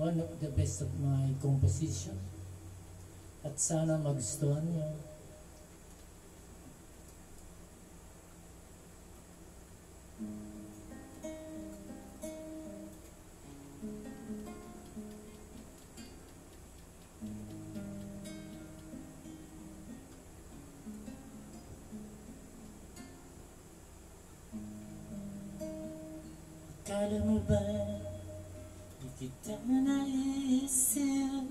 one of the best of my composition. At sana magustuhan niyo. Akala mo ba di kita naisip?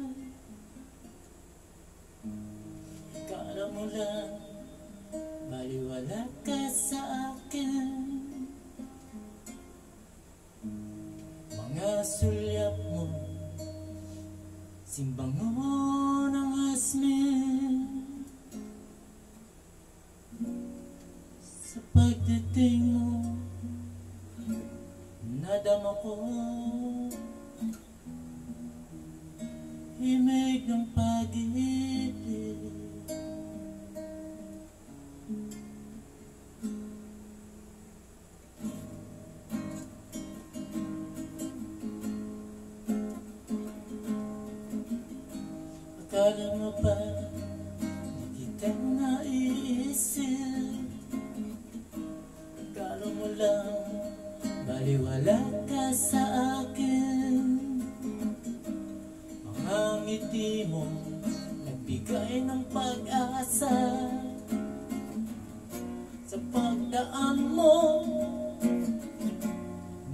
Akala mo lang baliwala ka sa akin. Mga sulyap mo simbango ng asmin. Sa pagdating mo nadama ko himig ng pag-ibig. Akala mo ba di kita naiisip? Akala mo lang baliwala ka sa akin. Mga ngiti mo nagbigay ng pag-asa. Sa pagdaan mo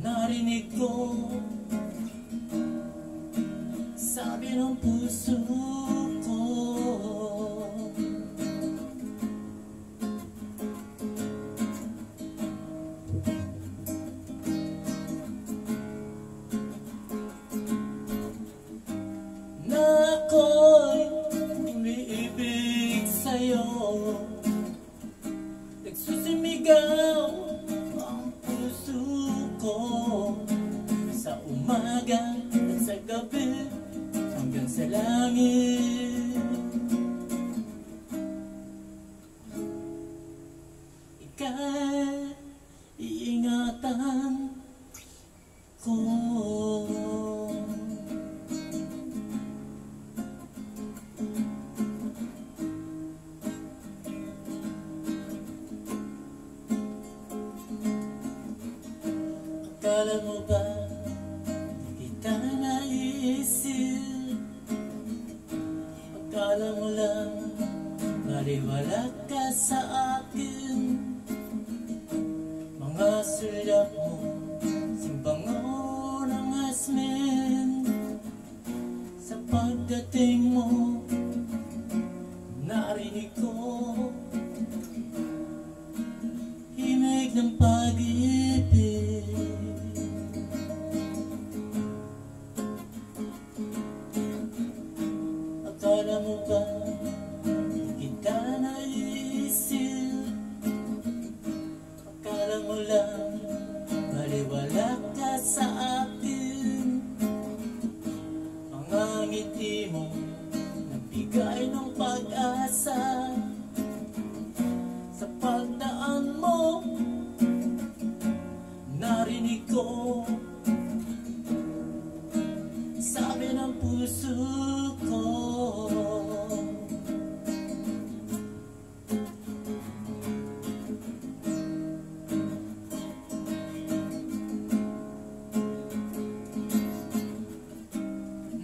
narinig ko sabi ng puso ko. Ako'y umiibig sa'yo. Nagsusimigaw ang puso ko sa umaga at sa gabi hanggang sa langit. Ika'y iingatan ko. Akala mo ba di kita naisip? Akala mo lang baliwala ka sa akin. Mga sulyap mo simbango ng asmin. Sa pagdating mo narinig ko himig ng pag-ibig. Akala mo ba di kita naisip? Akala mo lang baliwala ka sa akin. Mga ngiti mo nagbigay ng pag-asa. Sa pagdaan mo narinig ko sabi ng puso ko.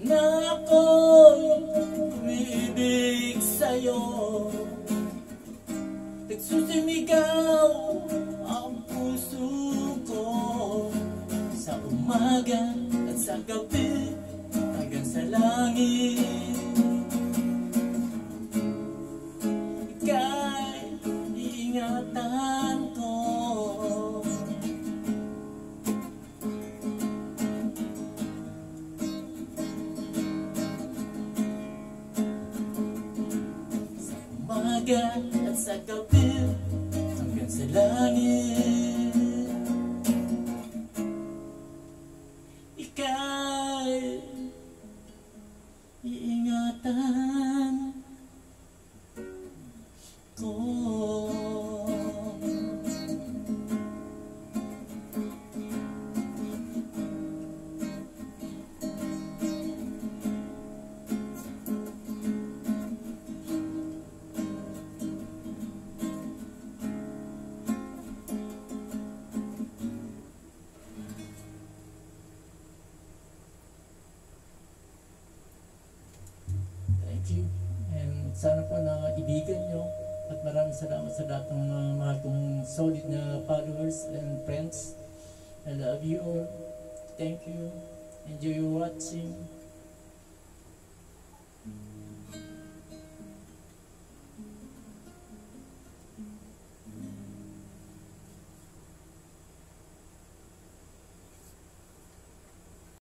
Na ako'y umiibig sa'yo. Nagsusimigaw ang puso ko sa umaga at sa gabi hanggang sa langit. Ika'y iingatan ko. Sa umaga at sa gabi hanggang sa langit. Ika'y iingatan ko. kaibigan nyo. At maraming salamat sa lahat ng mga mahal kong solid na followers and friends. I love you all. Thank you. Enjoy your watching.